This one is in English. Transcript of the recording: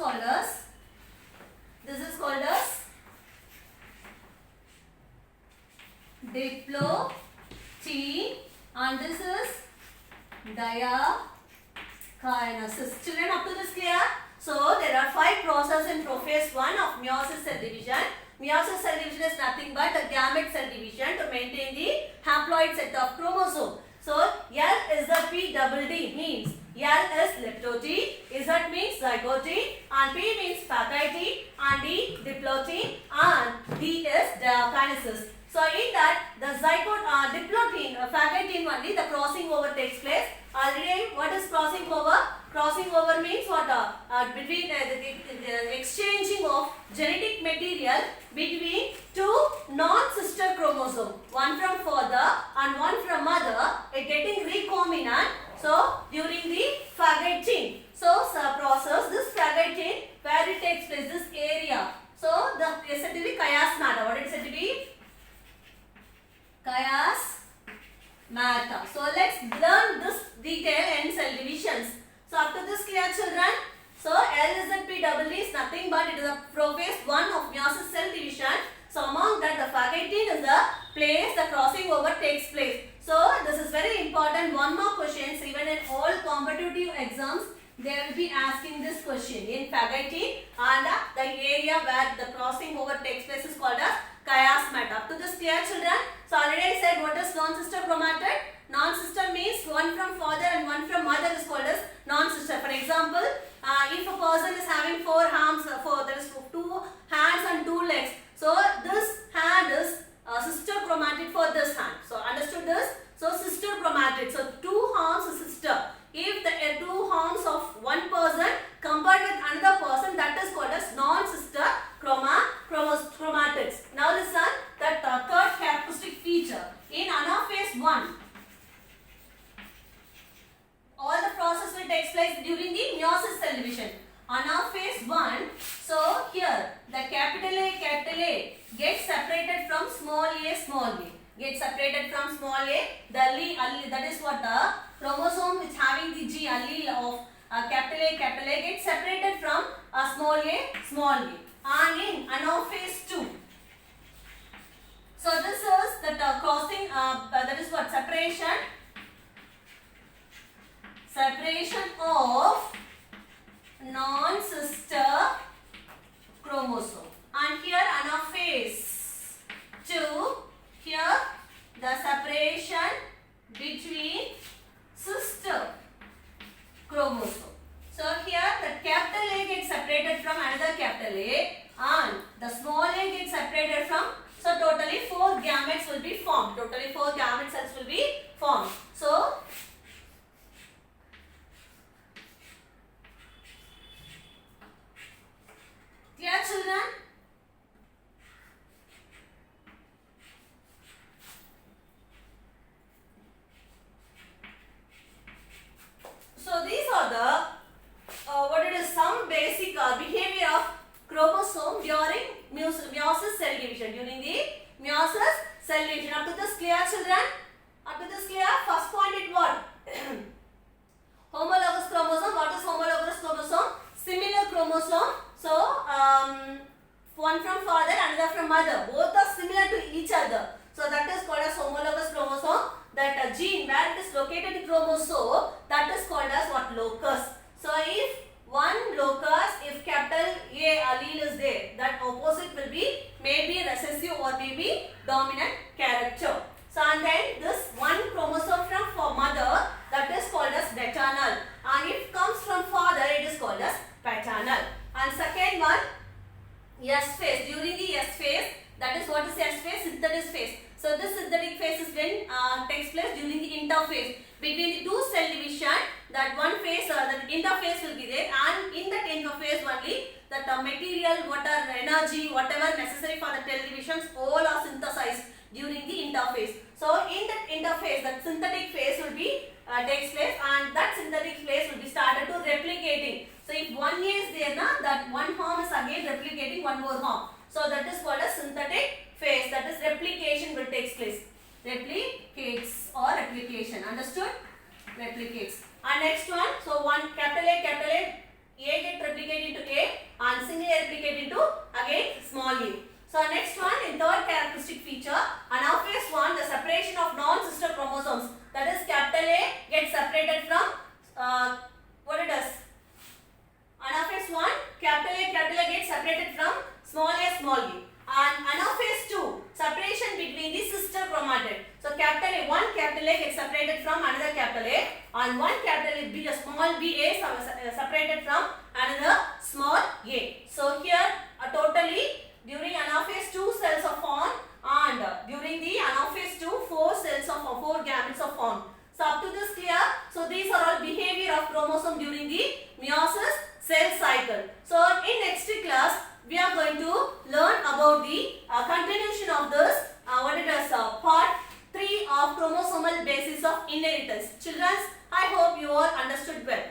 called as diplotin and this is diakinesis. Children, up to this clear? So there are 5 processes in phase 1 of meiosis cell division. Meiosis cell division is nothing but a gamete cell division to maintain the haploid set of chromosome. So L is the P double D means L is leptotin, Z means zygote, and P means phagote, and D diplotin, and D is diakinesis. So in that the zygote diplotin phagotin only the crossing over takes place. Already what is crossing over? Crossing over means what? Between the exchanging of genetic material between two non-sister chromosomes, one from father and one from mother, it getting recombinant. So during the phagoting, so process this phagoting where it takes place, this area. So the is said to be chiasmata. What it is said to be? Chiasmata. So let's learn this detail in cell divisions. So up to this clear, children? So LZP is nothing but it is a phase 1 of meiosis cell division. So among that the phagoting is the place the crossing over takes place. So this is very important. One more question. Even in all competitive exams they will be asking this question in phagoting, and the area where the crossing over takes place is called as chiasmata. Up to this clear, children? So already I said what is non-sister chromatid? Non-sister means one from father and one from mother is called as non-sister. For example, if a person is having 4 arms, there is 2 hands and 2 legs. So this hand is sister chromatid for this hand. So understood this? So sister chromatid. So 2 arms is sister. If the 2 arms of one person compared with another person, that is called as non-sister chromatids. Now listen, that third characteristic feature in anaphase 1. All the process will take place during the meiosis cell division. Anaphase 1. So here the capital A gets separated from small a. Gets separated from small a. The allele, that is what the chromosome which having the G allele of capital A gets separated from small a. And in anaphase 2. So this is the crossing, that is what separation of non-sister chromosome. And here anaphase 2, here the separation between sister chromosome. So here the capital A gets separated from another capital A and the small a gets separated from, so totally 4 gametes will be formed. Totally 4 gamete cells will be formed. So clear, children? So these are the some basic behavior of chromosome during meiosis cell division. During the meiosis cell division. Up to this clear, children? Up to this clear? First point it what? Homologous chromosome. What is homologous chromosome? Similar chromosome. So one from father, another from mother. Both are similar to each other. So that is called as homologous chromosome. That gene where it is located in chromosome, that is called as what? Locus. So if one locus, if capital A allele is there, that opposite will be maybe recessive or maybe dominant character. So and then this one chromosome from mother, that is called as maternal, and if comes from father, it is called as paternal. And second one, S phase. During the S phase, that is what is S phase? Synthetic phase. So this synthetic phase is when takes place during the interphase between the 2 cell division. That one phase, the interphase will be there, and in that interphase only that material, water, energy, whatever necessary for the cell divisions, all are synthesized during the interphase. So in that interphase, that synthetic phase will be takes place, and that synthetic phase will be started to replicating. So if one is there, that one arm is again replicating one more arm. So that is called a synthetic phase. That is replication will take place. Replicates or replication. Understood? Replicates. And next one. So one capital A A get replicate into A and single A replicate into again small a. So next one, in third characteristic feature, anaphase 1, the separation of non-sister chromosomes, that is capital A gets separated from what it does? Anaphase 1, capital A gets separated from small a. And anaphase 2, separation between the sister chromatid. So capital A gets separated from another capital A, and one capital A, B, a small b a separated from another small a. So here totally during anaphase 2 cells are formed, and during the anaphase 2 4 gametes are formed. So up to this clear? So these are all behavior of chromosome during the meiosis cell cycle. So in next class we are going to learn about the continuation of this part 3 of chromosomal basis of inheritance. Children, I hope you all understood well.